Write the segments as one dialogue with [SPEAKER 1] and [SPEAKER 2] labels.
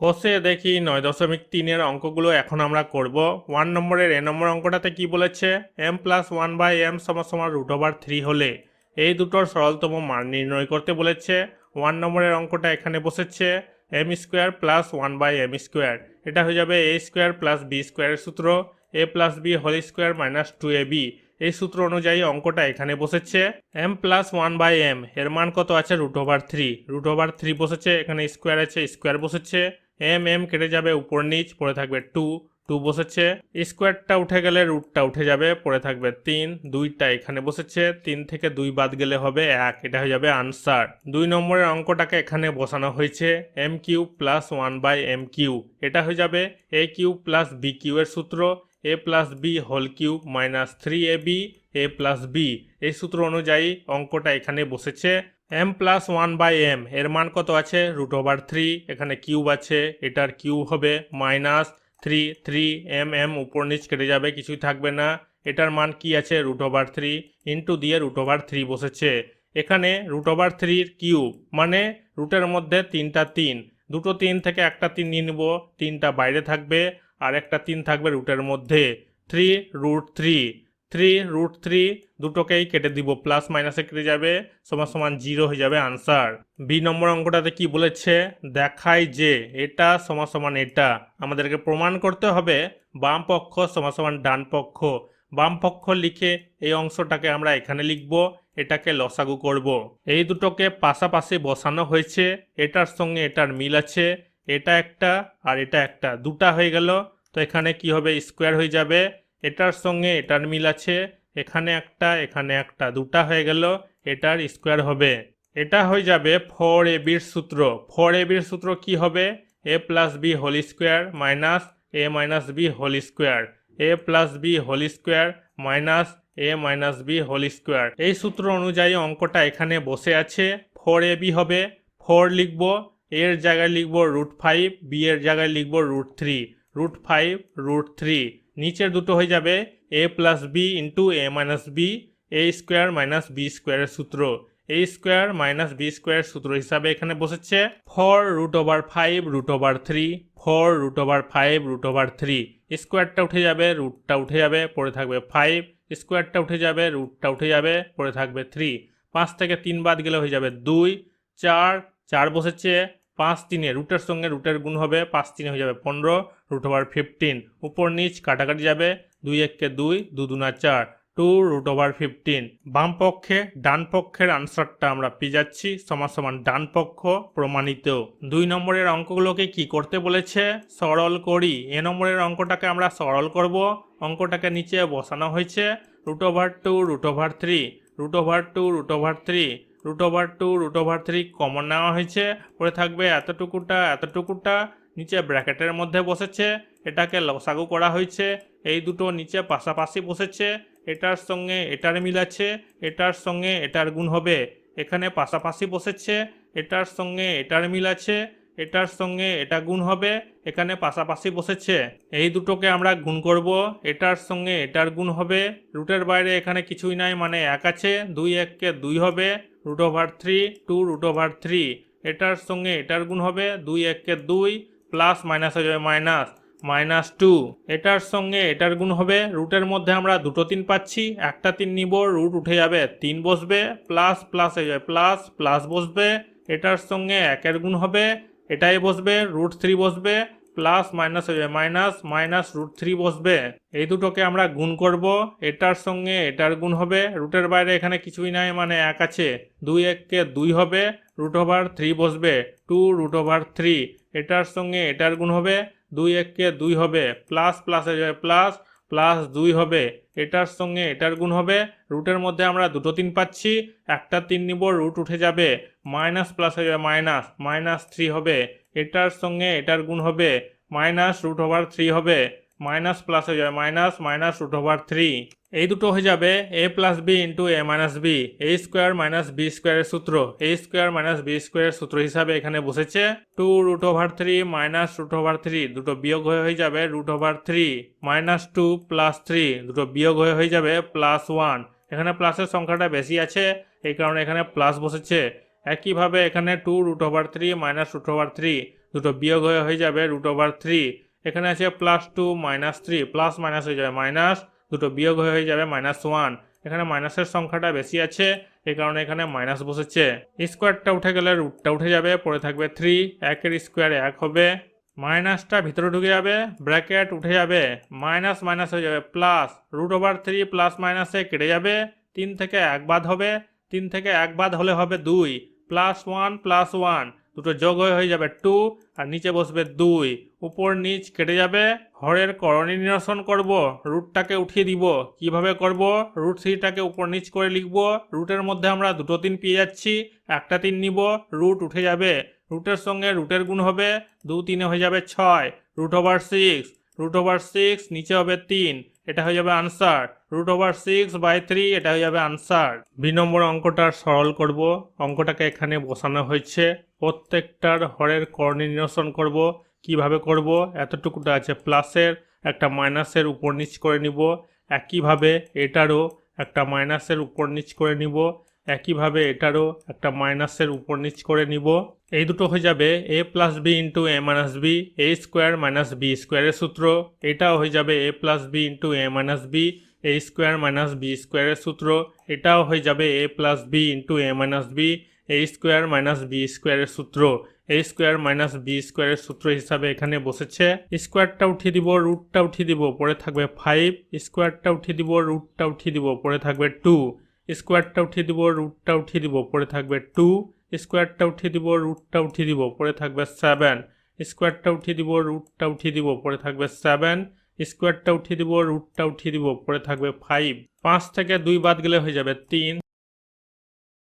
[SPEAKER 1] বসে দেখি 9.3-এর অঙ্কগুলো এখন আমরা করব। 1 নম্বরের এ নম্বর অঙ্কটাতে কি বলেছে, m+1/m √3 হলে এই দুটোর সরলতম মান নির্ণয় করতে বলেছে। 1 নম্বরের অঙ্কটা এখানে বসেছে m² + 1/m², এটা হয়ে যাবে a² + b² এর সূত্র, a + b² - 2ab। এই সূত্র অনুযায়ী অঙ্কটা এখানে বসেছে m+1/m এর মান কত আছে √3, √3 বসেছে, এখানে স্কোয়ার আছে, স্কোয়ার বসেছে, m কেটে যাবে উপর নিচ, পড়ে থাকবে 2 বসেছে, স্কোয়ারটা উঠে গেলে রুটটা উঠে যাবে, পড়ে থাকবে 3, 2টা এখানে বসেছে, 3 থেকে 2 বাদ গেলে হবে 1, এটা হয়ে যাবে আনসার। 2 নম্বরের অঙ্কটাকে এখানে বসানো হয়েছে m³ + 1/m³, এটা হয়ে যাবে a³ + b³ এর সূত্র, a + b³ - 3ab a + b। এই সূত্র অনুযায়ী অঙ্কটা এখানে বসেছে m+1/m এর মান কত আছে √3, এখানে কিউব আছে, এটার কিউব হবে -3 উপর নিচ কেটে যাবে, কিছুই থাকবে না, এটার মান কি আছে √3 ইন্টু দিয়ে √3 বসেছে। এখানে √3 কিউব মানে রুটের মধ্যে 3টা 3, দুটো 3 থেকে একটা 3 নিয়ে নেব, 3টা বাইরে থাকবে আর একটা 3 থাকবে রুটের মধ্যে, 3√3 দুটোকেই কেটে দিব, প্লাস মাইনাসে কেটে যাবে, সমান 0 হয়ে যাবে আনসার। বি নম্বর অঙ্কটাতে কি বলেছে, দেখায় যে এটা সমান এটা, আমাদেরকে প্রমাণ করতে হবে বাম পক্ষ সমান ডান পক্ষ। বাম পক্ষ লিখে এই অংশটাকে আমরা এখানে লিখব, এটাকে লসাগু করব। এই দুটোকে পাশাপাশি বসানো হয়েছে, এটার সঙ্গে এটার মিল আছে, এটা একটা আর এটা একটা, দুটা হয়ে গেল, তো এখানে কি হবে স্কোয়ার হয়ে যাবে, এটার সঙ্গে এটার মিল আছে, এখানে একটা, দুটা হয়ে গেল, এটার স্কোয়ার হবে, এটা হয়ে যাবে 4ab-র সূত্র। 4ab-র সূত্র কি হবে, a + b² - a - b² এই সূত্র অনুযায়ী অঙ্কটা এখানে বসে আছে। 4ab হবে, 4 লিখব, এর জায়গায় লিখব √5, b এর জায়গায় লিখব √3, √5 √3, নিচের দুটো হয়ে যাবে a + b * a - b, a² - b² এর সূত্র, a² - b² এর সূত্র হিসাবে এখানে বসেছে 4√5 √3, 4√5 √3, স্কোয়ারটা উঠে যাবে, রুটটা উঠে যাবে, পড়ে থাকবে 5, স্কোয়ারটা উঠে যাবে, রুটটা উঠে যাবে, পড়ে থাকবে 3, 5 থেকে 3 বাদ গেলে হয়ে যাবে 2, 4 বসেছে, 5 3-এ রুটের সঙ্গে রুটের গুণ হবে, 5 3-এ হয়ে যাবে 15, √15, উপর নিচ কাটাকাটি যাবে, 2 1 2, 2 2 4, 2√15। বাম পক্ষে ডান পক্ষের আনসারটা আমরা পেয়ে যাচ্ছি সমান ডান পক্ষ প্রমাণিত। 2 নম্বরের অঙ্কগুলোকে কি করতে বলেছে, সরল করি। এ নম্বরের অঙ্কটাকে আমরা সরল করব, অঙ্কটাকে নিচে বসানো হয়েছে √2 √3, √2 √3 কমন নেওয়া হয়েছে, পড়ে থাকবে এতটুকুটা নিচে ব্র্যাকেটের মধ্যে বসেছে, এটাকে লসাগু করা হয়েছে, এই দুটো নিচে পাশাপাশি বসেছে, এটার সঙ্গে এটার মিল আছে, এটার সঙ্গে এটার গুণ হবে, এখানে পাশাপাশি বসেছে, এটার সঙ্গে এটার মিল আছে, এটার সঙ্গে এটা গুণ হবে, এখানে পাশাপাশি বসেছে, এই দুটোকে আমরা গুণ করব, এটার সঙ্গে এটার গুণ হবে, রুটের বাইরে এখানে কিছুই নাই মানে 1 আছে, 2 1 2 হবে, √3 2√3, এটার সঙ্গে এটার গুণ হবে, 2 1 2, প্লাস মাইনাস হয়ে যাবে -2, এটার সঙ্গে এটার গুণ হবে, রুটের মধ্যে আমরা দুটো 3 পাচ্ছি, একটা 3 নিব, রুট উঠে যাবে, 3 বসবে, প্লাস প্লাস হয়ে যাবে প্লাস বসবে, এটার সঙ্গে 1-এর গুণ হবে, এটাই বসবে, √3 বসবে, প্লাস মাইনাস হয়ে যাবে -√3 বসবে, এই দুটোকে আমরা গুণ করব, এটার সঙ্গে এটার গুণ হবে, রুটের বাইরে এখানে কিছুই নাই মানে 1 আছে, 2 1 2 হবে, √3 বসবে, 2√3, এটার সঙ্গে এটার গুণ হবে, 2 1 2 হবে, প্লাস হয়ে যাবে প্লাস 2 হবে, এটার সঙ্গে এটার গুণ হবে, রুটের মধ্যে আমরা দুটো 3 পাচ্ছি, একটা 3 নিব, রুট উঠে যাবে, মাইনাস প্লাস হয়ে যাবে -3 হবে, এটার সঙ্গে এটার গুণ হবে, -√3 হবে, মাইনাস প্লাস হয়ে যাবে -√3, এই দুটো হয়ে যাবে a + b * a - b, a² - b² এর সূত্র, a² - b² এর সূত্র হিসাবে এখানে বসেছে 2√3 -√3, দুটো বিয়োগ হয়ে যাবে √3, -2 + 3, দুটো বিয়োগ হয়ে যাবে +1, এখানে প্লাসের সংখ্যাটা বেশি আছে এই কারণে এখানে প্লাস বসেছে, একইভাবে এখানে 2√3 -√3 দুটো বিয়োগ হয়ে যাবে √3। এখানে আছে +2 -3 প্লাস মাইনাস হয়ে যাবে মাইনাস, দুটো বিয়োগ হয়ে যাবে -1। এখানে মাইনাসের সংখ্যাটা বেশি আছে, এই কারণে এখানে মাইনাস বসেছে। স্কোয়ারটা উঠে গেলে রুটটা উঠে যাবে, পড়ে থাকবে 3। 1 এর স্কোয়ার 1 হবে, মাইনাসটা ভিতরে ঢুকে যাবে, ব্র্যাকেট উঠে যাবে, মাইনাস মাইনাস হয়ে যাবে প্লাস, √3 প্লাস মাইনাসে কেটে যাবে, 3 থেকে 1 বাদ হবে, 3 থেকে 1 বাদ হলে হবে 2, +1 দুটো যোগ হয়ে যাবে 2, আর নিচে বসবে 2, উপর নিচ কেটে যাবে। হরের করণী নিরসন করব, রুটটাকে উঠিয়ে দিব। কিভাবে করব? √3টাকে উপর নিচ করে লিখব, রুটের মধ্যে আমরা দুটো 3 পেয়ে যাচ্ছি, একটা 3 নিব, রুট উঠে যাবে, রুটের সঙ্গে রুটের গুণ হবে, 2 3 হয়ে যাবে 6, √6 নিচে হবে 3, এটা হয়ে যাবে আনসার। √6/3 এটা হয়ে যাবে আনসার। 2 নম্বর অঙ্কটা সরল করব, অঙ্কটাকে এখানে বসানো হয়েছে, প্রত্যেকটার হরের করণী নিরসন করব। কিভাবে করব? এতটুকুটা আছে প্লাসের, একটা মাইনাসের উপর নিচ করে নিব, একইভাবে এটারও একটা মাইনাসের উপর নিচ করে নিব, একইভাবে এটারও একটা মাইনাসের উপর নিচ করে নিব। এই দুটো হয়ে যাবে a + b × a - b, a² - b² এর সূত্র। এটাও হয়ে যাবে a + b × a - b, a² - b² এর সূত্র। এটাও হয়ে যাবে a + b × a - b, a² - b² এর সূত্র। a² - b² এর সূত্র হিসাবে এখানে বসেছে। স্কোয়ারটা উঠিয়ে দিব, রুটটা উঠিয়ে দিব, পরে থাকবে 5, স্কোয়ারটা উঠিয়ে দিব, রুটটা উঠিয়ে দিব, পরে থাকবে 2, স্কোয়ারটা উঠিয়ে দিব, রুটটা উঠিয়ে দিব, পরে থাকবে 2, স্কোয়ারটা উঠিয়ে দিব, রুটটা উঠিয়ে দিব, পরে থাকবে 7, স্কোয়ারটা উঠিয়ে দিব, রুটটা উঠিয়ে দিব, পরে থাকবে 7, স্কোয়ারটা উঠিয়ে দিব, রুটটা উঠিয়ে দিব, পরে থাকবে 5। 5 থেকে 2 বাদ গেলে হয়ে যাবে 3,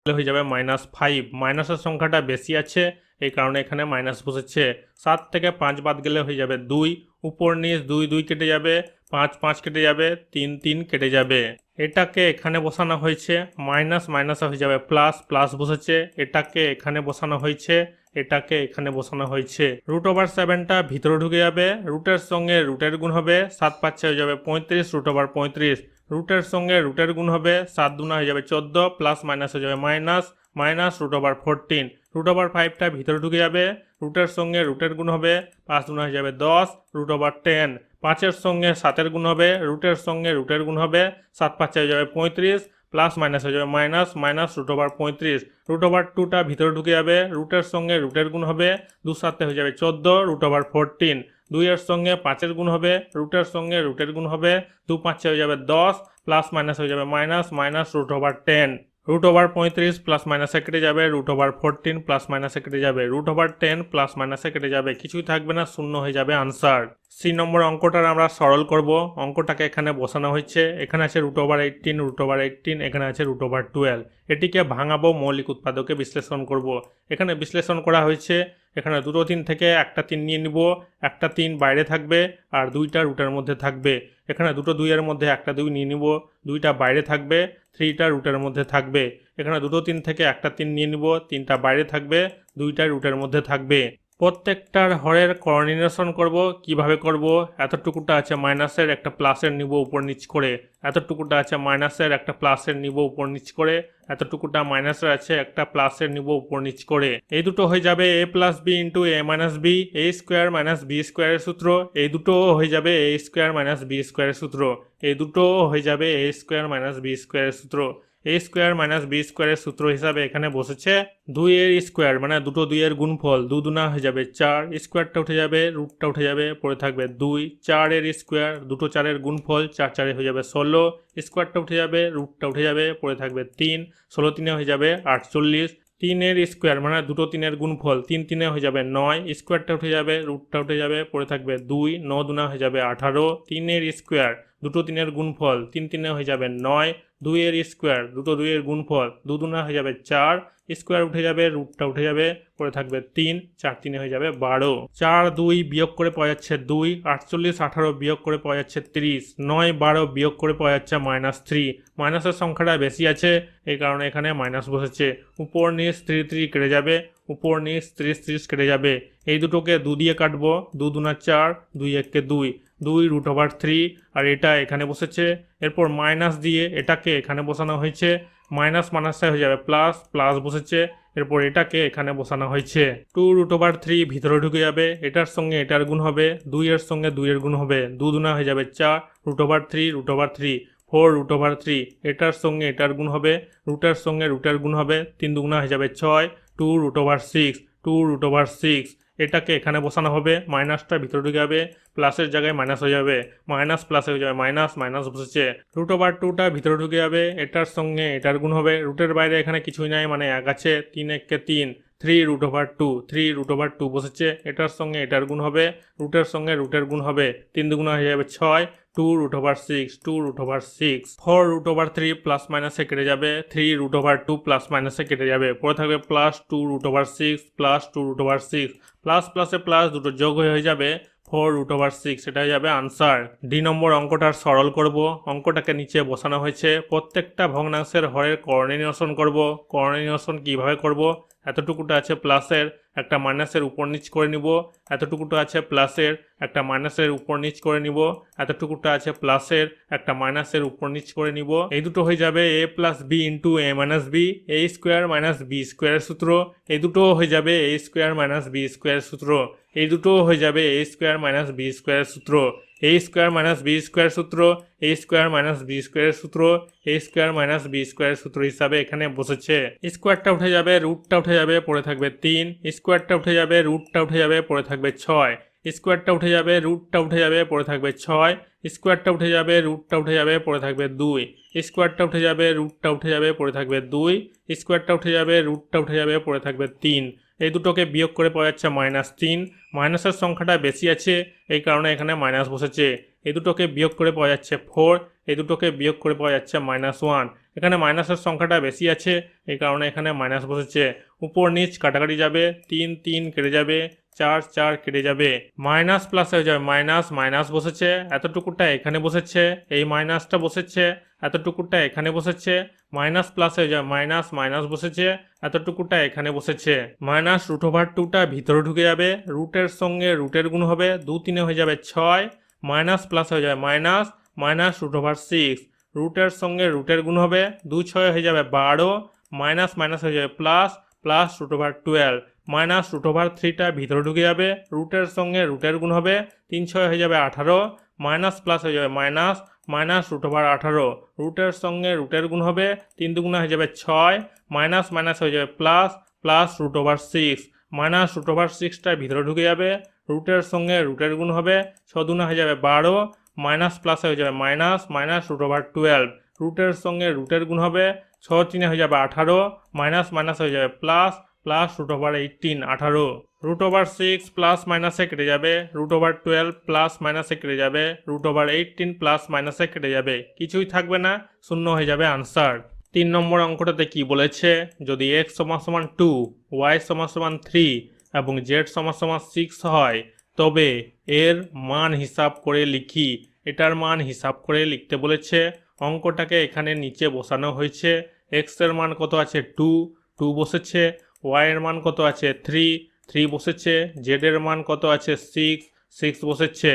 [SPEAKER 1] হয়ে যাবে -5। মাইনাসের সংখ্যাটা বেশি আছে, এই কারণে এখানে মাইনাস বসেছে। 7 থেকে 5 বাদ গেলে হয়ে যাবে 2, উপর নিচ 2 2 কেটে যাবে, 5 5 কেটে যাবে, 3 3 কেটে যাবে। এটাকে এখানে বসানো হয়েছে, মাইনাস মাইনাস হয়ে যাবে প্লাস, প্লাস বসেছে। এটাকে এখানে বসানো হয়েছে, এটাকে এখানে বসানো হয়েছে। √7টা ভিতরে ঢুকে যাবে, রুটের সঙ্গে রুটের গুণ হবে, 7 5 হয়ে যাবে 35, √35। রুটের সঙ্গে রুটের গুণ হবে, 7 2 হয়ে যাবে 14, প্লাস মাইনাস হয়ে যাবে মাইনাস, মাইনাস √14। √5টা ভিতরে ঢুকে যাবে, রুটের সঙ্গে রুটের গুণ হবে, 5 2 হয়ে যাবে 10, √10। 5-এর সঙ্গে 7-এর গুণ হবে, রুটের সঙ্গে রুটের গুণ হবে, 7 5 হয়ে যাবে 35, প্লাস মাইনাস হয়ে যাবে মাইনাস, মাইনাস √35। √2টা ভিতরে ঢুকে যাবে, রুটের সঙ্গে রুটের গুণ হবে, 2 7 হয়ে যাবে 14, √14। 2-এর সঙ্গে 5-এর গুণ হবে, রুটের সঙ্গে রুটের গুণ হবে, 2 5 হয়ে যাবে 10, প্লাস মাইনাস হয়ে যাবে মাইনাস, মাইনাস √10। √35 প্লাস মাইনাসে কেটে যাবে, √14 প্লাস মাইনাসে কেটে যাবে, √10 প্লাস মাইনাসে কেটে যাবে, কিছুই থাকবে না, শূন্য হয়ে যাবে আনসার। 3 নম্বর অঙ্কটার আমরা সরল করব, অঙ্কটাকে এখানে বসানো হয়েছে। এখানে আছে √18, এখানে আছে √12। এটিকে ভাঙাবো, মৌলিক উৎপাদকে বিশ্লেষণ করব। এখানে বিশ্লেষণ করা হয়েছে, এখানে দুটো 3 থেকে একটা 3 নিয়ে নিব, একটা 3 বাইরে থাকবে আর 2টা রুটের মধ্যে থাকবে। এখানে দুটো 2 এর মধ্যে একটা 2 নিয়ে নিব, 2টা বাইরে থাকবে, 3টা রুটের মধ্যে থাকবে। এখানে দুটো 3 থেকে একটা 3 নিয়ে নিব, 3টা বাইরে থাকবে, 2টা রুটের মধ্যে থাকবে। প্রত্যেকটার হরের করণী নিরসন করব। কিভাবে করব? এতটুকুটা আছে মাইনাসের, একটা প্লাসের নিব উপর নিচ করে, এতটুকুটা আছে মাইনাসের, একটা প্লাসের নিব উপর নিচ করে, এতটুকুটা মাইনাসের আছে, একটা প্লাসের নিব উপর নিচ করে। এই দুটো হয়ে যাবে a + b × a - b, a² - b² এর সূত্র। এই দুটো হয়ে যাবে a² - b² এর সূত্র। এই দুটো হয়ে যাবে a² - b² এর সূত্র। a² - b² এর সূত্র হিসাবে এখানে বসেছে 2 এর স্কোয়ার, মানে দুটো 2 এর গুণফল, 2 2 হয়ে যাবে 4, স্কোয়ারটা উঠে যাবে, রুটটা উঠে যাবে, পড়ে থাকবে 2, 4 এর স্কোয়ার, দুটো 4 এর গুণফল, 4 4 হয়ে যাবে 16, স্কোয়ারটা উঠে যাবে, রুটটা উঠে যাবে, পড়ে থাকবে 3, 16 3 হয়ে যাবে 48, 3 এর স্কোয়ার মানে দুটো 3 এর গুণফল, 3 3 হয়ে যাবে 9, স্কোয়ারটা উঠে যাবে, রুটটা উঠে যাবে, পড়ে থাকবে 2, 9 2 হয়ে যাবে 18, 3 এর স্কোয়ার, দুটো 3 এর গুণফল, 3 3 হয়ে যাবে 9, 2 এর স্কোয়ার, দুটো 2 এর গুণফল, 2 2 হয়ে যাবে 4, স্কোয়ার উঠে যাবে, রুটটা উঠে যাবে, পরে থাকবে 3, 4 3 হয়ে যাবে 12, 4 2 বিয়োগ করে পাওয়া যাচ্ছে 2, 48 18 বিয়োগ করে পাওয়া যাচ্ছে 30, 9 12 বিয়োগ করে পাওয়া যাচ্ছে -3। মাইনাসের সংখ্যাটা বেশি আছে, এই কারণে এখানে মাইনাস বসেছে। উপর নিচ 3 3 কেটে যাবে, উপর নিচ 30 30 কেটে যাবে। এই দুটোকে 2 দিয়ে কাটবো, 2 2 4, 2 1 2, 2 √3, আর এটা এখানে বসেছে। এরপর মাইনাস দিয়ে এটাকে এখানে বসানো হয়েছে, মাইনাস মাইনাসে হয়ে যাবে প্লাস, প্লাস বসেছে। এরপর এটাকে এখানে বসানো হয়েছে। 2√3 ভিতরে ঢুকে যাবে, এটার সঙ্গে এটার গুণ হবে, 2 এর সঙ্গে 2 এর গুণ হবে, 2 দুনা হয়ে যাবে 4, √3 4√3, এটার সঙ্গে এটার গুণ হবে, রুটের সঙ্গে রুটের গুণ হবে, 3 দুগুণা হয়ে যাবে 6, 2√6 এটাকে এখানে বসানো হবে, মাইনাসটা ভিতরে ঢুকে যাবে, প্লাসের জায়গায় মাইনাস হয়ে যাবে, মাইনাস প্লাস হয়ে যাবে, মাইনাস মাইনাস বসেছে, √2টা ভিতরে ঢুকে যাবে, এটার সঙ্গে এটার গুণ হবে, রুটের বাইরে এখানে কিছুই নাই মানে 1 আছে, 3 1 3, 3√2 বসেছে, এটার সঙ্গে এটার গুণ হবে, রুটের সঙ্গে রুটের গুণ হবে, 3 দুগুণা হয়ে যাবে 6, 2√6 4√3 প্লাস মাইনাসে কেটে যাবে, 3√2 প্লাস মাইনাসে কেটে যাবে, পরে থাকবে প্লাস 2√6 প্লাস 2√6, প্লাস প্লাসে প্লাস দুটো যোগ হয়ে যাবে 4√6, সেটা হয়ে যাবে আনসার। ডি নম্বর অঙ্কটার সরল করব, অঙ্কটাকে নিচে বসানো হয়েছে, প্রত্যেকটা ভগ্নাংশের হরের কর্ণী নিরসন করব। কর্ণী নিরসন কীভাবে করব, এতটুকুটা আছে প্লাসের, একটা মাইনাসের উপর নিচ করে নিব, এতটুকুটা আছে প্লাসের, একটা মাইনাসের উপর নিচ করে নিব, এতটুকুটা আছে প্লাসের, একটা মাইনাসের উপর নিচ করে নিব, এই দুটো হয়ে যাবে a plus b into a minus b, a square minus B স্কোয়ারের সূত্র, এই দুটো হয়ে যাবে a স্কোয়ার মাইনাস বি স্কোয়ারের সূত্র, এই দুটো হয়ে যাবে a স্কোয়ার মাইনাস বি স্কোয়ারের সূত্র, a square minus b square সূত্র, a স্কোয়ার মাইনাস বি স্কোয়ারের সূত্র, a স্কোয়ার মাইনাস বি স্কোয়ারের সূত্র হিসাবে এখানে বসেছে। স্কোয়ারটা উঠে যাবে, রুটটা উঠে যাবে, পড়ে থাকবে 3, স্কোয়ারটা উঠে যাবে, রুটটা উঠে যাবে, পড়ে থাকবে 6, স্কোয়ারটা উঠে যাবে, রুটটা উঠে যাবে, পড়ে থাকবে 6, স্কোয়ারটা উঠে যাবে, রুটটা উঠে যাবে, পড়ে থাকবে 2, স্কোয়ারটা উঠে যাবে, রুটটা উঠে যাবে, পড়ে থাকবে 2, স্কোয়ারটা উঠে যাবে, রুটটা উঠে যাবে, পড়ে থাকবে 3, এই দুটোকে বিয়োগ করে পাওয়া যাচ্ছে -3, মাইনাসের সংখ্যাটা বেশি আছে এই কারণে এখানে মাইনাস বসেছে, এই দুটোকে বিয়োগ করে পাওয়া যাচ্ছে 4, এই দুটোকে বিয়োগ করে পাওয়া যাচ্ছে -1, এখানে মাইনাসের সংখ্যাটা বেশি আছে এই কারণে এখানে মাইনাস বসেছে, উপর নিচ কাটাকাটি যাবে, 3 3 কেটে যাবে, 4 4 কেটে যাবে, মাইনাস প্লাস হয়ে যাবে, মাইনাস মাইনাস বসেছে, এতটুকুটা এখানে বসেছে, এই মাইনাসটা বসেছে, এতটুকুটা এখানে বসেছে, মাইনাস প্লাস হয়ে যাবে, মাইনাস মাইনাস বসেছে, এতটুকুটা এখানে বসেছে, -√2টা ভিতরে ঢুকে যাবে, রুটের সঙ্গে রুটের গুণ হবে, 2 3 হয়ে যাবে 6, মাইনাস প্লাস হয়ে যাবে মাইনাস, -√6, রুটের সঙ্গে রুটের গুণ হবে, 2 6 হয়ে যাবে 12, মাইনাস মাইনাস হয়ে যাবে প্লাস, +√12, -√3টা ভিতরে ঢুকে যাবে, রুটের সঙ্গে রুটের গুণ হবে, 3 6 হয়ে যাবে 18, মাইনাস প্লাস হয়ে যাবে মাইনাস, -√18, রুটের সঙ্গে রুটের গুণ হবে, 3 দুগুণা হয়ে যাবে 6, মাইনাস মাইনাস হয়ে যাবে প্লাস, +√6, -√6টা ভিতরে ঢুকে যাবে, রুটের সঙ্গে রুটের গুণ হবে, 6 দুগুণা হয়ে যাবে 12, মাইনাস প্লাস হয়ে যাবে মাইনাস, -√12, রুটের সঙ্গে রুটের গুণ হবে, 6 3 হয়ে যাবে 18, মাইনাস মাইনাস হয়ে যাবে প্লাস, +√18 18, √6 প্লাস মাইনাসে কেটে যাবে, √12 প্লাস মাইনাসে কেটে যাবে, √18 প্লাস মাইনাসে কেটে যাবে, কিছুই থাকবে না, শূন্য হয়ে যাবে আনসার। 3 নম্বর অঙ্কটাতে কি বলেছে, যদি x = 2, y = 3 এবং z = 6 হয় তবে এর মান হিসাব করে লিখি, এটার মান হিসাব করে লিখতে বলেছে, অঙ্কটাকে এখানে নিচে বসানো হয়েছে, x এর মান কত আছে 2 2 বসেছে, y এর মান কত আছে 3 3 বসেছে, z এর মান কত আছে 6 6 বসেছে,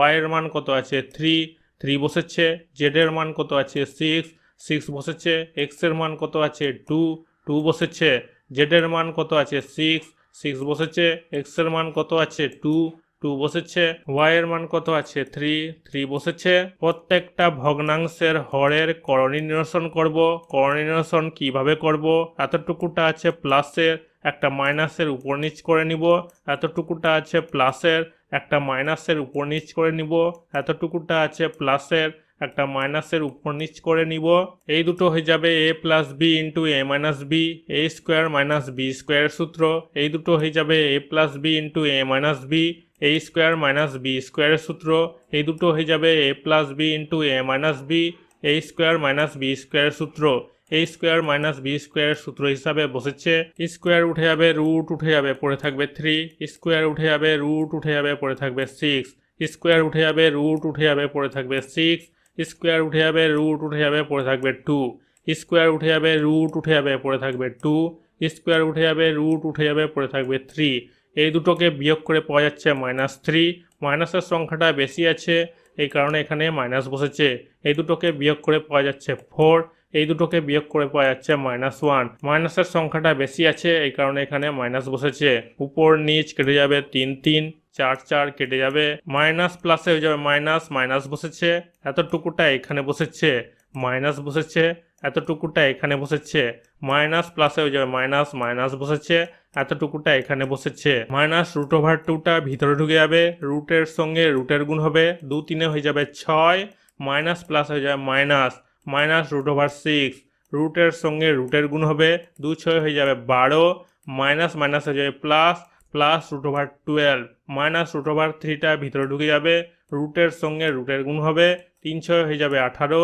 [SPEAKER 1] y এর মান কত আছে 3 3 বসেছে, z এর মান কত আছে 6 6 বসেছে, x এর মান কত আছে 2 2 বসেছে, z এর মান কত আছে 6 6 বসেছে, x এর মান কত আছে 2 2 বসেছে, y এর মান কত আছে 3 3 বসেছে। প্রত্যেকটা ভগ্নাংশের হরের করণী নিরসন করব। করণী নিরসন কিভাবে করব, এতটুকুটা আছে প্লাসের, একটা মাইনাসের উপর নিচ করে নিব, এতটুকুটা আছে প্লাসের, একটা মাইনাসের উপর নিচ করে নিব, এতটুকুটা আছে প্লাসের, একটা মাইনাসের উপর নিচ করে নিব, এই দুটো হয়ে যাবে a plus b into a minus b, a square minus B স্কোয়ারের সূত্র, এই দুটো হয়ে যাবে a plus b into a minus b, a square minus B স্কোয়ারের সূত্র, এই দুটো হয়ে যাবে a plus b into a minus b, a square minus B স্কোয়ারের সূত্র, a স্কোয়ার মাইনাস বি স্কোয়ারের সূত্র হিসাবে বসেছে, স্কোয়ার উঠে যাবে, রুট উঠে যাবে, পড়ে থাকবে 3, স্কোয়ার উঠে যাবে, রুট উঠে যাবে, পড়ে থাকবে 6, স্কোয়ার উঠে যাবে, রুট উঠে যাবে, পড়ে থাকবে 6, স্কোয়ার উঠে যাবে, রুট উঠে যাবে, পড়ে থাকবে 2, স্কোয়ার উঠে যাবে, রুট উঠে যাবে, পড়ে থাকবে 2, স্কোয়ার উঠে যাবে, রুট উঠে যাবে, পড়ে থাকবে 3, এই দুটোকে বিয়োগ করে পাওয়া যাচ্ছে -3, মাইনাসের সংখ্যাটা বেশি আছে এই কারণে এখানে মাইনাস বসেছে, এই দুটোকে বিয়োগ করে পাওয়া যাচ্ছে 4, এই দুটোকে বিয়োগ করে পাওয়া যাচ্ছে -1। মাইনাসের সংখ্যাটা বেশি আছে, এই কারণে এখানে মাইনাস বসেছে। উপর নিচ কেটে যাবে 3 3, 4 4 কেটে যাবে, মাইনাস প্লাসে হয়ে যাবে মাইনাস, মাইনাস বসেছে, এতটুকুটা এখানে বসেছে, মাইনাস বসেছে, এতটুকুটা এখানে বসেছে, মাইনাস প্লাসে হয়ে যাবে মাইনাস, মাইনাস বসেছে, এতটুকুটা এখানে বসেছে। -√2টা ভিতরে ঢুকে যাবে, রুটের সঙ্গে রুটের গুণ হবে, 2 3 হয়ে যাবে 6, মাইনাস প্লাস হয়ে যাবে মাইনাস, -√6, রুটের সঙ্গে রুটের গুণ হবে, 2 6 হয়ে যাবে 12, মাইনাস মাইনাস হয়ে যাবে প্লাস, +√12, -√3টা ভিতরে ঢুকে যাবে, রুটের সঙ্গে রুটের গুণ হবে, 3 6 হয়ে যাবে 18,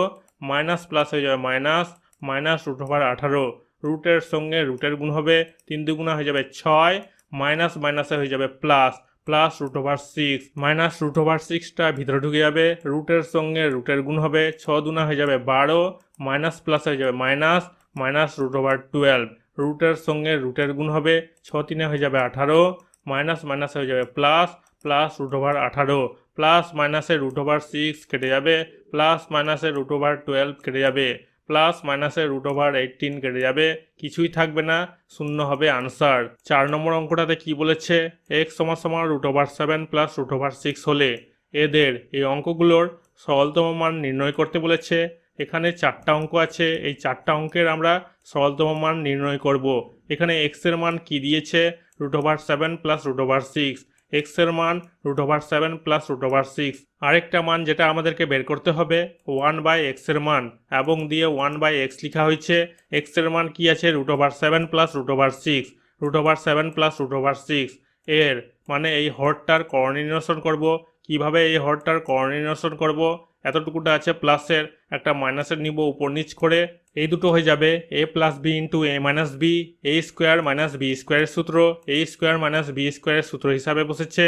[SPEAKER 1] মাইনাস প্লাস হয়ে যাবে মাইনাস, -√18, রুটের সঙ্গে রুটের গুণ হবে, 3 2 হয়ে যাবে 6, মাইনাস মাইনাসে হয়ে যাবে প্লাস, +√6, -√6টা ভিতরে ঢুকে যাবে, রুটের সঙ্গে রুটের গুণ হবে, 6 2 হয়ে যাবে 12, মাইনাস প্লাস হয়ে যাবে মাইনাস, -√12, রুটের সঙ্গে রুটের গুণ হবে, 6 3 হয়ে যাবে 18, মাইনাস মাইনাস হয়ে যাবে প্লাস, +√18, প্লাস মাইনাসের √6 কেটে যাবে, প্লাস মাইনাসের √12 কেটে যাবে, প্লাস মাইনাসের √18 কেটে যাবে, কিছুই থাকবে না, শূন্য হবে আনসার। 4 নম্বর অঙ্কটাতে কি বলেছে, x √7 প্লাস √6 হলে এদের এই অঙ্কগুলোর সরলতম মান নির্ণয় করতে বলেছে। এখানে 4টা অঙ্ক আছে, এই 4টা অঙ্কের আমরা সরলতম মান নির্ণয় করব। এখানে x এর মান কি দিয়েছে, √7 প্লাস √6, x এর মান √7 প্লাস √6। আরেকটা মান যেটা আমাদেরকে বের করতে হবে 1/x এর মান, এবং দিয়ে 1/x লেখা হয়েছে। x এর মান কি আছে, √7 প্লাস √6, √7 প্লাস √6 এর মানে এই হরটার কর্ণ নির্ণয় করব। কিভাবে এই হরটার কর্ণ নির্ণয় করব, এতটুকুটা আছে প্লাসের, একটা মাইনাসের নিব উপর নিচ করে, এই দুটো হয়ে যাবে a + b × a - b, a² - b² এর সূত্র, a² - b² এর সূত্র হিসাবে বসেছে।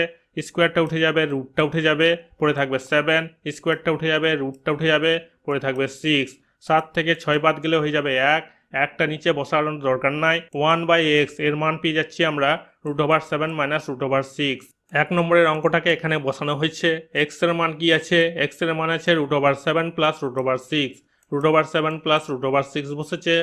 [SPEAKER 1] স্কোয়ারটা উঠে যাবে, রুটটা উঠে যাবে, পড়ে থাকবে 7, স্কোয়ারটা উঠে যাবে, রুটটা উঠে যাবে, পড়ে থাকবে 6, 7 থেকে 6 বাদ গেলে হয়ে যাবে 1, একটা নিচে বসানোর দরকার নাই। 1/x এর মান পেয়ে যাচ্ছি আমরা √7 - √6। 1 নম্বরের অঙ্কটাকে এখানে বসানো হয়েছে। x এর মান কি আছে, x এর মান আছে √7 প্লাস √6, √7 প্লাস √6 বসেছে।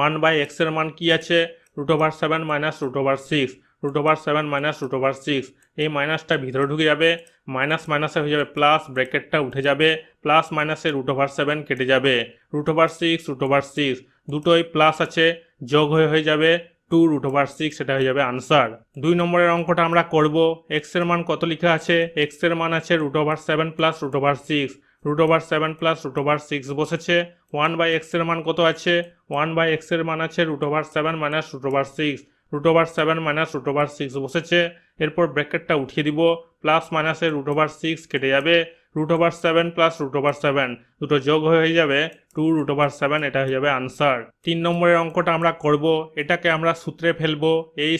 [SPEAKER 1] 1/x এর মান কি আছে, √7 - √6, √7 - √6, এই মাইনাসটা ভিতরে ঢুকে যাবে, মাইনাস মাইনাসে হয়ে যাবে প্লাস, ব্র্যাকেটটা উঠে যাবে, প্লাস মাইনাসে √7 কেটে যাবে, √6 √6 দুটোই প্লাস আছে, যোগ হয়ে যাবে 2√6, সেটা হয়ে যাবে আনসার। 2 নম্বরের অঙ্কটা আমরা করব। x এর মান কত লেখা আছে, x এর মান আছে √7 প্লাস √6, √7 প্লাস √6 বসেছে। 1/x এর মান কত আছে, 1/x এর মান আছে √7 - √6, √7 - √6 বসেছে। এরপর ব্র্যাকেটটা উঠিয়ে দিব, প্লাস মাইনাসের √6 কেটে যাবে, √7 প্লাস √7 দুটো যোগ হয়ে যাবে 2√7, এটা হয়ে যাবে আনসার। 3 নম্বরের অঙ্কটা আমরা করব। এটাকে আমরা সূত্রে ফেলবো, a²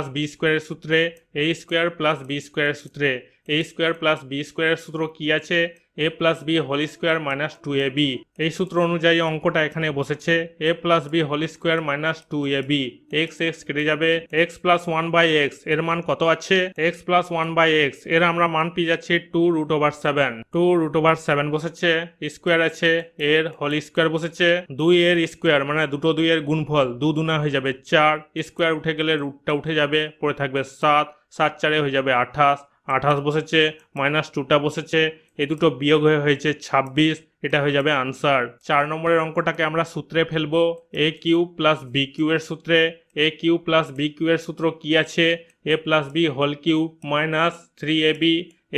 [SPEAKER 1] + b² এর সূত্রে, a² + b² এর সূত্রে। a² + b² এর সূত্র কি আছে, a + b² - 2ab। এই সূত্র অনুযায়ী অঙ্কটা এখানে বসেছে, a + b² - 2ab, x x কেটে যাবে, x + 1/x এর মান কত আছে, x + 1/x এর আমরা মান পেয়ে যাচ্ছি 2√7, 2√7 বসেছে, স্কোয়ার আছে, এর হোল স্কোয়ার বসেছে, 2 এর স্কোয়ার মানে দুটো 2 এর গুণফল, 2 2 হয়ে যাবে 4, স্কোয়ার উঠে গেলে রুটটা উঠে যাবে, পড়ে থাকবে 7, 7 4 হয়ে যাবে 28, 28 বসেছে, -2টা বসেছে, এই দুটো বিয়োগ হয়েছে 26, এটা হয়ে যাবে আনসার। 4 নম্বরের অঙ্কটাকে আমরা সূত্রে ফেলবো, a³ + b³ এর সূত্রে। a³ + b³ এর সূত্র কি আছে, a + b whole cube - 3ab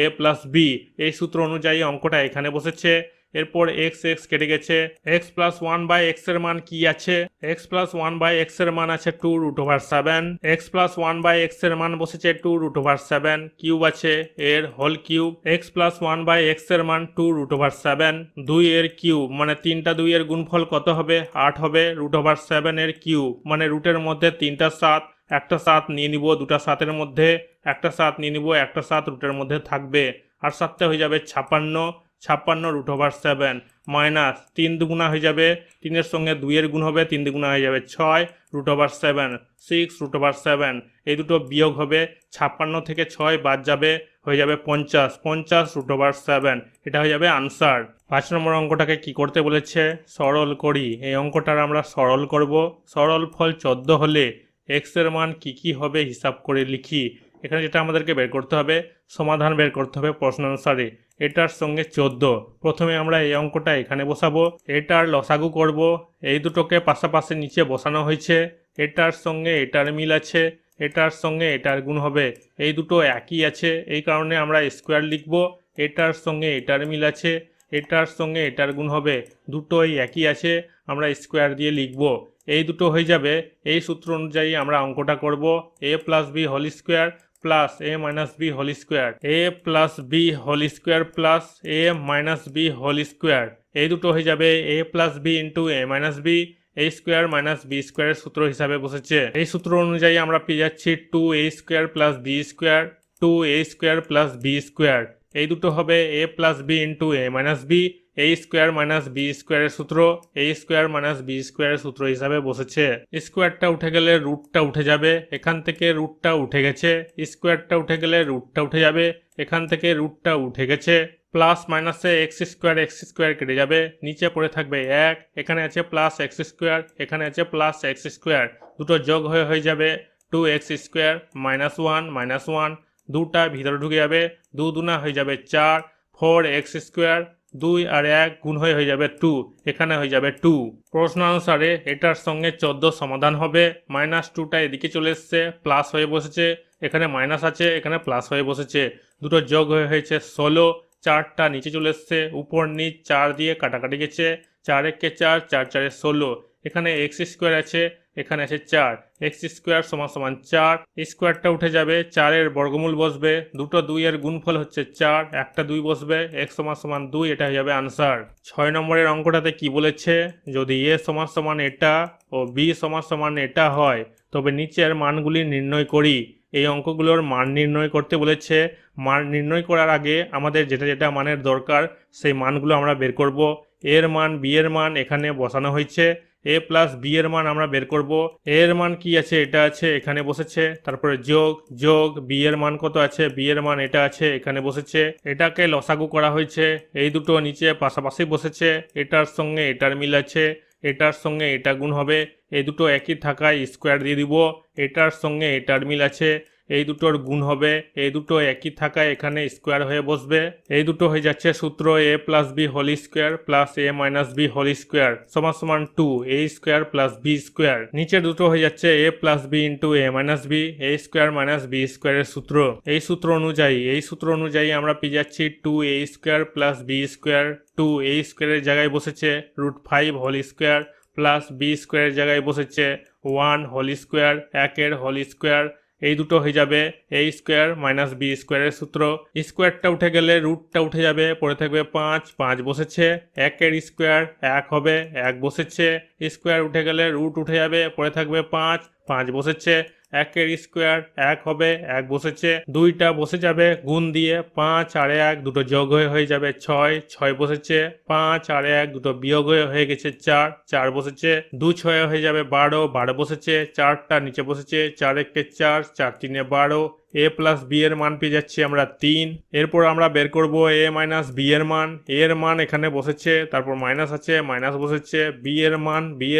[SPEAKER 1] a + b, এই সূত্র অনুযায়ী অঙ্কটা এখানে বসেছে। এরপর x x কেটে গেছে, x + 1/x এর মান কি আছে, x + 1/x এর মান আছে 2√7, x + 1/x এর মান বসেছে 2√7, কিউব আছে, এর হোল কিউব, x + 1/x এর মান 2√7, 2 এর কিউব মানে 3টা 2 এর গুণফল কত হবে, 8 হবে, √7 এর কিউব মানে রুটের মধ্যে 3টা 7, একটা 7 নিয়ে নিব, 2টা 7 এর মধ্যে, একটা 7 নিয়ে নিব, একটা 7 রুটের মধ্যে থাকবে, আর 7টা হয়ে যাবে 56, 56 √7 - 3 দুগুণা হয়ে যাবে, 3 এর সঙ্গে 2 এর গুণ হবে, 3 দুগুণা হয়ে যাবে 6, √7 6 √7, এই দুটো বিয়োগ হবে, 56 থেকে 6 বাদ যাবে, হয়ে যাবে 50, 50 √7, এটা হয়ে যাবে আনসার। 5 নম্বর অঙ্কটাকে কি করতে বলেছে, সরল করি। এই অঙ্কটার আমরা সরল করব। সরল ফল 14 হলে এক্স এর মান কি হবে হিসাব করে লিখি। এখানে যেটা আমাদেরকে বের করতে হবে, সমাধান বের করতে হবে প্রশ্ন অনুসারে। এটার সঙ্গে 14, প্রথমে আমরা এই অঙ্কটা এখানে বসাবো, এটার লসাগু করব। এই দুটোকে পাশাপাশি নিচে বসানো হয়েছে, এটার সঙ্গে এটার মিল আছে, এটার সঙ্গে এটার গুণ হবে। এই দুটো একই আছে, এই কারণে আমরা স্কোয়ার লিখব। এটার সঙ্গে এটার মিল আছে, এটার সঙ্গে এটার গুণ হবে, দুটোই একই আছে, আমরা স্কোয়ার দিয়ে লিখব। এই দুটো হয়ে যাবে। এই সূত্র অনুযায়ী আমরা অঙ্কটা করব, a plus B whole square plus a minus B whole square, a plus B whole square plus a minus B whole square. এই দুটো হয়ে যাবে a plus b into a minus B, a square minus B স্কোয়ারের সূত্র হিসাবে বসেছে। এই সূত্র অনুযায়ী আমরা পেয়ে যাচ্ছি 2a square plus b square, 2a square plus b square. এই দুটো হবে এ plus b into a minus B, a square minus B স্কোয়ারের সূত্র, এ স্কোয়ার মাইনাস বি স্কোয়ারের সূত্র হিসাবে বসেছে। স্কোয়ারটা উঠে গেলে রুটটা উঠে যাবে, এখান থেকে রুটটা উঠে গেছে। স্কোয়ারটা উঠে গেলে রুটটা উঠে যাবে, এখান থেকে রুটটা উঠে গেছে। প্লাস মাইনাসে এক্স স্কোয়ার কেটে যাবে, নিচে পড়ে থাকবে 1, এখানে আছে প্লাস এক্স স্কোয়ার, এখানে আছে প্লাস এক্স স্কোয়ার, দুটো যোগ হয়ে যাবে 2x স্কোয়ার মাইনাস 1, দুটা ভিতরে ঢুকে যাবে, 2 দুনা হয়ে যাবে 4, 4x স্কোয়ার, 2 আর 1 গুণ হয়ে যাবে 2, এখানে হয়ে যাবে 2। প্রশ্ন অনুসারে এটার সঙ্গে 14 সমাধান হবে। -2টা এদিকে চলে এসছে, প্লাস হয়ে বসেছে, এখানে মাইনাস আছে, এখানে প্লাস হয়ে বসেছে, দুটো যোগ হয়েছে 16, 4টা নিচে চলে এসছে, উপর নিচ 4 দিয়ে কাটাকাটি গেছে, 4 একে 4, 4 4 16, এখানে এক্স স্কোয়ার আছে, এখানে আছে 4, এক্স স্কোয়ার সমান 4, স্কোয়ারটা উঠে যাবে, 4 এর বর্গমূল বসবে, দুটো 2 এর গুণফল হচ্ছে 4, একটা 2 বসবে, x সমান 2, এটা হয়ে যাবে আনসার। 6 নম্বরের অঙ্কটাতে কি বলেছে, যদি a সমান এটা ও b সমান এটা হয় তবে নিচের মানগুলি নির্ণয় করি। এই অঙ্কগুলোর মান নির্ণয় করতে বলেছে। মান নির্ণয় করার আগে আমাদের যেটা মানের দরকার সেই মানগুলো আমরা বের করব। এর মান বি এর মান এখানে বসানো হয়েছে, a প্লাস বি এর মান আমরা বের করব। এর মান কি আছে, এটা আছে, এখানে বসেছে, তারপরে যোগ বি এর মান কত আছে, বি এর মান এটা আছে, এখানে বসেছে, এটাকে লসাগু করা হয়েছে, এই দুটো নিচে পাশাপাশি বসেছে, এটার সঙ্গে এটার মিল আছে, এটার সঙ্গে এটা গুণ হবে, এই দুটো একই থাকায় স্কোয়ার দিয়ে দিব, এটার সঙ্গে এটার মিল আছে, এই দুটোর গুণ হবে, এই দুটো একই থাকায় এখানে স্কোয়ার হয়ে বসবে, এই দুটো হয়ে যাচ্ছে সূত্র a plus B whole square plus a minus B whole square সমান 2a square plus b square. নিচের দুটো হয়ে যাচ্ছে a plus b into a minus B, a square minus B স্কোয়ারের সূত্র। এই সূত্র অনুযায়ী আমরা পেয়ে যাচ্ছি 2a square plus b square, 2a স্কোয়ারের জায়গায় বসেছে √5 হোল স্কোয়ার প্লাস বি স্কোয়ারের জায়গায় বসেছে 1 হোল স্কোয়ার, 1 হোল স্কোয়ার, এই দুটো হয়ে যাবে a স্কোয়ার মাইনাস বি স্কোয়ারের সূত্র। স্কোয়ারটা উঠে গেলে রুটটা উঠে যাবে, পড়ে থাকবে 5 বসেছে, 1 স্কোয়ার 1 হবে, 1 বসেছে, স্কোয়ার উঠে গেলে রুট উঠে যাবে, পড়ে থাকবে 5 বসেছে, 1 স্কোয়ার 1 হবে, 1 বসেছে, 2টা বসে যাবে গুণ দিয়ে, 5 আর 1 দুটো যোগ হয়ে যাবে 6 বসেছে, 5 আর 1 দুটো বিয়োগ হয়ে গেছে 4 বসেছে, 2 6 হয়ে যাবে 12 বসেছে, 4টা নিচে বসেছে, 4 একে 4, 4 3 12, a প্লাস বি এর মান পেয়ে যাচ্ছি আমরা 3। এরপর আমরা বের করব a মাইনাস বি এর মান, এর মান এখানে বসেছে, তারপর মাইনাস আছে, মাইনাস বসেছে, বি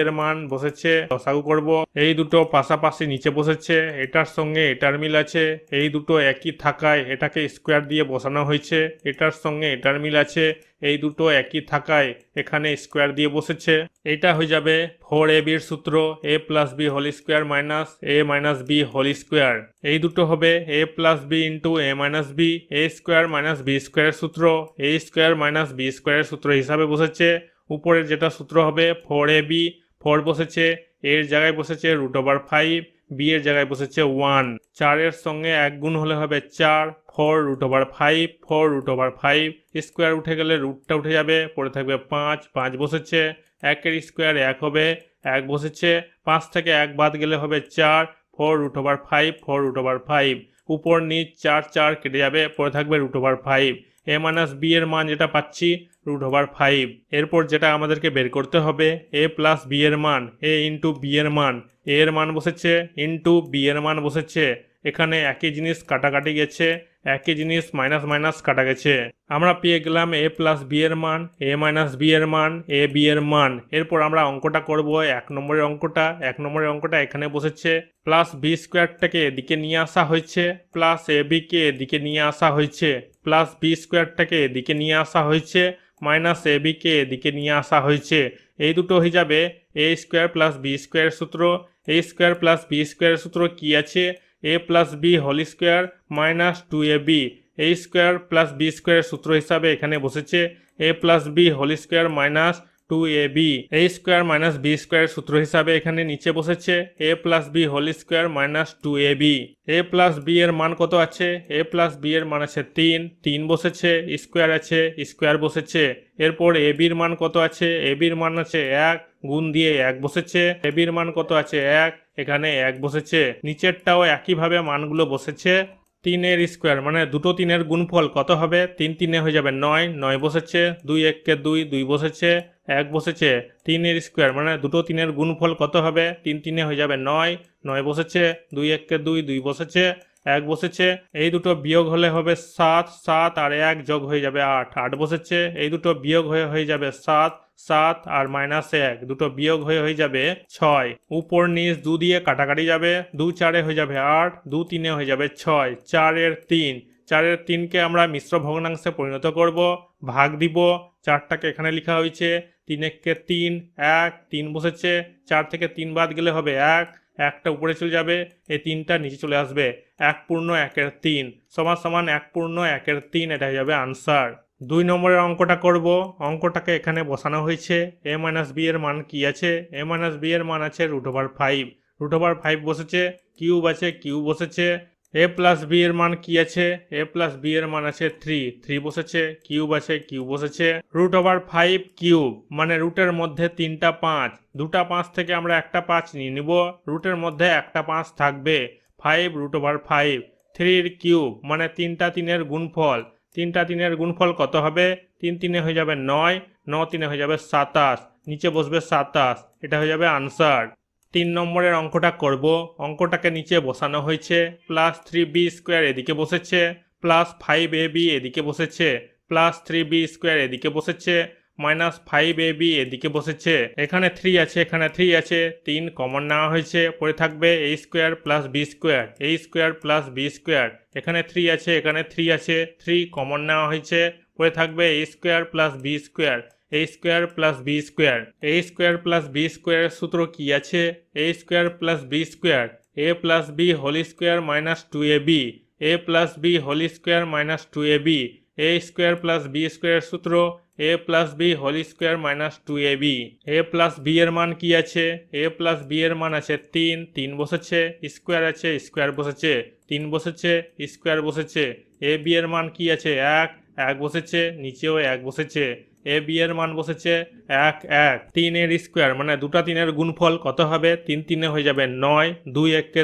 [SPEAKER 1] এর মান বসেছে, লসাগু করব, এই দুটো পাশাপাশি নিচে বসেছে, এটার সঙ্গে এটার মিল আছে, এই দুটো একই থাকায় এটাকে স্কোয়ার দিয়ে বসানো হয়েছে, এটার সঙ্গে এটার মিল আছে, এই দুটো একই থাকায় এখানে স্কোয়ার দিয়ে বসেছে, এটা হয়ে যাবে 4ab এর সূত্র, a plus B whole square minus a minus B whole square. এই দুটো হবে a plus b into a minus B, a square minus B স্কোয়ারের সূত্র, এ স্কোয়ার মাইনাস বি স্কোয়ারের সূত্র হিসাবে বসেছে। উপরের যেটা সূত্র হবে 4ab, 4 বসেছে, এর জায়গায় বসেছে √5, বি এর জায়গায় বসেছে 1, 4 এর সঙ্গে 1 গুণ হলে হবে 4, 4 √5, স্কোয়ার উঠে গেলে রুটটা উঠে যাবে, পড়ে থাকবে 5 বসেছে, 1 স্কোয়ার 1 হবে, 1 বসেছে, 5 থেকে 1 বাদ গেলে হবে 4, 4 √5, উপর নিচ 4 কেটে যাবে, পড়ে থাকবে √5, a মাইনাস বি এর মান যেটা পাচ্ছি √5। এরপর যেটা আমাদেরকে বের করতে হবে a প্লাস বি এর মান, a ইন্টু বি এর মান, a এর মান বসেছে ইন্টু বি এর মান বসেছে, এখানে একই জিনিস কাটাকাটি গেছে, একই জিনিস মাইনাস মাইনাস কাটা গেছে। আমরা পেয়ে গেলাম এ প্লাস বি এর মান, এ মাইনাস বি এর মান, এ বি এর মান। এরপর আমরা অঙ্কটা করব। 1 নম্বরের অঙ্কটা এখানে বসেছে। প্লাস বি স্কোয়ারটাকে এদিকে নিয়ে আসা হয়েছে, প্লাস এ বিকে এদিকে নিয়ে আসা হয়েছে, প্লাস বি স্কোয়ারটাকে এদিকে নিয়ে আসা হয়েছে, মাইনাস এ বিকে এদিকে নিয়ে আসা হয়েছে। এই দুটো হয়ে যাবে এ স্কোয়ার প্লাস বি স্কোয়ারের সূত্র। এ স্কোয়ার প্লাস বি স্কোয়ারের সূত্র কি আছে? A plus B whole square minus 2ab। A square plus B স্কোয়ারের সূত্র হিসাবে এখানে বসেছে A plus B whole square minus 2ab। A square minus B স্কোয়ারের সূত্র হিসাবে এখানে নিচে বসেছে A plus B whole square minus 2ab। A plus B এর মান কত আছে? এ প্লাস বি এর মান আছে 3 বসেছে, স্কোয়ার আছে, স্কোয়ার বসেছে। এরপর এ বির মান কত আছে? এ বির মান আছে 1, গুণ দিয়ে 1 বসেছে। এ বির মান কত আছে? 1, এখানে 1 বসেছে। নিচেরটাও একইভাবে মানগুলো বসেছে। 3 এর স্কোয়ার মানে দুটো 3 এর গুণফল কত হবে? 3 3 হয়ে যাবে 9 বসেছে। 2 1 কে 2 বসেছে, 1 বসেছে। 3 এর স্কোয়ার মানে দুটো 3 এর গুণফল কত হবে? 3 3 হয়ে যাবে 9 বসেছে। 2 1 কে 2 বসেছে, 1 বসেছে। এই দুটো বিয়োগ হলে হবে 7 আর 1 যোগ হয়ে যাবে 8 বসেছে। এই দুটো বিয়োগ হয়ে যাবে 7 আর মাইনাস 1 দুটো বিয়োগ হয়ে যাবে 6। উপর নিচ 2 দিয়ে কাটাকাটি যাবে, 2 4 হয়ে যাবে 8, 2 3 হয়ে যাবে 6। 4 এর 3কে আমরা মিশ্র ভগ্নাংশে পরিণত করব, ভাগ দিব। 4টাকে এখানে লেখা হয়েছে 3 1 কে 3 বসেছে। 4 থেকে 3 বাদ গেলে হবে 1, 1টা উপরে চলে যাবে, এই 3টা নিচে চলে আসবে। 1 পূর্ণ 1 এর 3 সমান 1 পূর্ণ 1 এর 3, এটা হয়ে যাবে আনসার। 2 নম্বরের অঙ্কটা করব। অঙ্কটাকে এখানে বসানো হয়েছে। এ মাইনাস বি এর মান কি আছে? এ মাইনাস বি এর মান আছে √5। √5 বসেছে, কিউব আছে, কিউব বসেছে। এ প্লাস বি এর মান কি আছে? এ প্লাস বি এর মান আছে 3 বসেছে, কিউব আছে, কিউব বসেছে। √5 কিউব মানে রুটের মধ্যে 3টা 5, 2টা 5 থেকে আমরা একটা 5 নিয়ে নিব, রুটের মধ্যে একটা 5 থাকবে। 5√5। 3 কিউব মানে 3টা 3 এর গুণফল। 3টা 3 এর গুণফল কত হবে? 3 3 হয়ে যাবে 9, 9 3 হয়ে যাবে 27, নিচে বসবে 27, এটা হয়ে যাবে আনসার। 3 নম্বরের অঙ্কটা করব। অঙ্কটাকে নিচে বসানো হয়েছে। প্লাস 3b স্কোয়ার এদিকে বসেছে, প্লাস 5ab এদিকে বসেছে, প্লাস 3b স্কোয়ার এদিকে বসেছে, মাইনাস 5ab এদিকে বসেছে। এখানে 3 আছে, এখানে 3 আছে, 3 কমন নেওয়া হয়েছে। পরে থাকবে a square plus b square, a square plus b square. এখানে 3 আছে, এখানে 3 আছে, 3 কমন নেওয়া হয়েছে। পরে থাকবে a square plus b square, a square plus b square. a square plus b স্কোয়ারের সূত্র কি আছে? a square plus b square, a প্লাস b whole square minus 2ab, a প্লাস b whole square minus 2ab। a square plus b স্কোয়ারের সূত্র a প্লাস b whole square minus 2ab। a প্লাস b এর মান কি আছে? a প্লাস b এর মান আছে 3 বসেছে, স্কোয়ার আছে, স্কোয়ার বসেছে, 3 বসেছে, স্কোয়ার বসেছে। a b এর মান কি আছে? 1 বসেছে, নিচেও 1 বসেছে। এ বি এর মান বসেছে 1 3 এর স্কোয়ার মানে দুটা 3 এর গুণফল কত হবে? 3 3 হয়ে যাবে 9, 2 1 কে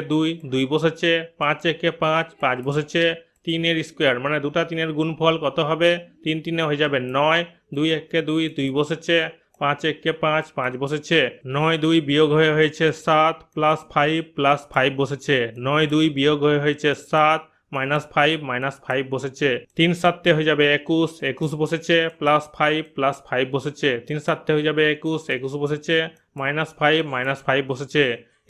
[SPEAKER 1] 2 বসেছে, 5 1 কে 5 বসেছে। 3 এর স্কোয়ার মানে দুটা 3 এর গুণফল কত হবে? 3 3 হয়ে যাবে 9, 2 1 কে 2 বসেছে, 5 1 কে 5 বসেছে। 9 2 বিয়োগ হয়েছে 7 প্লাস 5 বসেছে। 9 2 বিয়োগ হয়েছে 7 -5 বসেছে। 3 7 হয়ে যাবে 21 বসেছে, +5 বসেছে। 3 7 হয়ে যাবে 21 বসেছে, -5 বসেছে।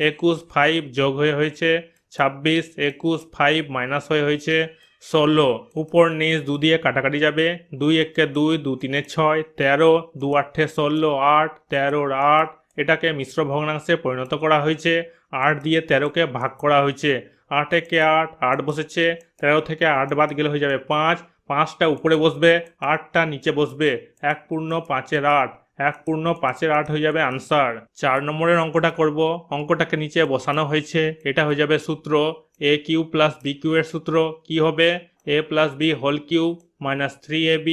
[SPEAKER 1] 21 5 যোগ হয়েছে 26, 21 5 মাইনাস হয়েছে 16। উপর নিচ 2 দিয়ে কাটাকাটি যাবে, 2 1 কে 2, 2 3 6, 13, 2 8 16, 8, 13 8। এটাকে মিশ্র ভগ্নাংশে পরিণত করা হয়েছে। 8 দিয়ে 13কে ভাগ করা হয়েছে। 8 একে 8 বসেছে, 13 থেকে 8 বাদ গেলে হয়ে যাবে 5, 5টা উপরে বসবে, 8টা নিচে বসবে। 1 পূর্ণ 5 এর 8, 1 পূর্ণ 5 এর 8 হয়ে যাবে আনসার। 4 নম্বরের অঙ্কটা করব। অঙ্কটাকে নিচে বসানো হয়েছে। এটা হয়ে যাবে সূত্র A cube plus B cube এর সূত্র কি হবে? এ plus B whole cube minus 3ab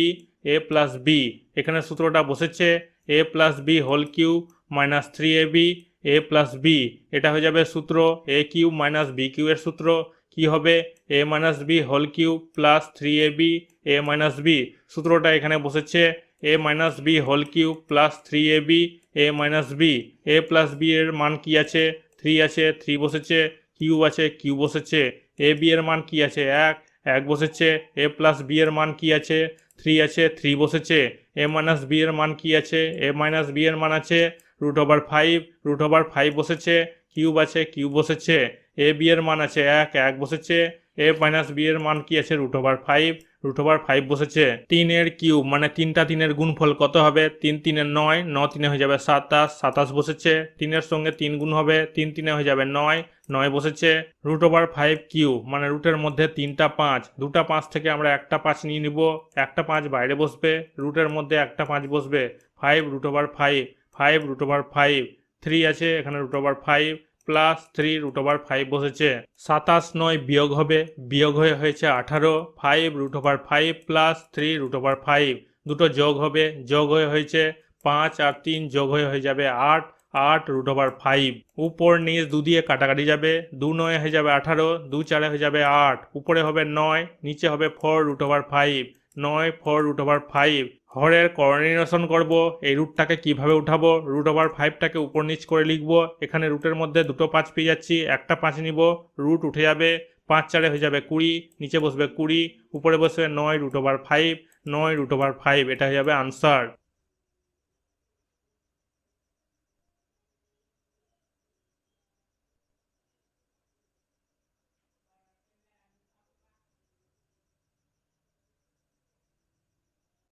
[SPEAKER 1] A plus B. এখানে সূত্রটা বসেছে A plus B whole cube minus 3ab A plus B. এটা হয়ে যাবে সূত্র A cube minus B cube এর সূত্র কি হবে? A minus B whole cube plus 3ab A minus B. সূত্রটা এখানে বসেছে A minus B whole cube plus 3ab A minus B. A plus B এর মান কি আছে? 3 আছে, 3 বসেছে, কিউ আছে, কিউ বসেছে। এ বি এর মান কি আছে? এক বসেছে। এ প্লাস বি এর মান কি আছে? 3 আছে, 3 বসেছে। এ মাইনাস বি এর মান কি আছে? এ মাইনাস বি এর মান আছে √5, √5 বসেছে। কিউব আছে, কিউব বসেছে। এ বি এর মান আছে 1, 1 বসেছে। এ মাইনাস বি এর মান কি আছে? √5, √5 বসেছে। 3 এর কিউব মানে 3টা 3 এর গুণফল কত হবে? 3 3 এর 9, 9 3 হয়ে যাবে 27, 27 বসেছে। 3 এর সঙ্গে 3 গুণ হবে, 3 3 হয়ে যাবে 9, 9 বসেছে। √5 কিউব মানে রুটের মধ্যে 3টা 5, 2টা 5 থেকে আমরা একটা 5 নিয়ে নিব, একটা 5 বাইরে বসবে, রুটের মধ্যে একটা 5 বসবে। 5 5 5 3 আছে এখানে √5 প্লাস 3 √5 বসেছে। 27 9 বিয়োগ হবে, বিয়োগ হয়েছে 18। 5 √5 প্লাস 3 √5 দুটো যোগ হবে, যোগ হয়েছে 5 আর 3 যোগ হয়ে যাবে 8, 8 √5। উপর নিচ 2 দিয়ে কাটাকাটি যাবে, 2 9 হয়ে যাবে 18, 2 4 হয়ে যাবে 8, উপরে হবে 9, নিচে হবে 4 √5, 9 4 √5। হরের কোঅর্ডিনেশন করব। এই রুটটাকে কিভাবে উঠাবো? √5টাকে উপর নিচ করে লিখব। এখানে রুটের মধ্যে দুটো 5 পেয়ে যাচ্ছি, একটা 5 নিব, রুট উঠে যাবে। 5 4 হয়ে যাবে 20, নিচে বসবে 20, উপরে বসবে 9 √5, 9 √5। এটা হয়ে যাবে আনসার।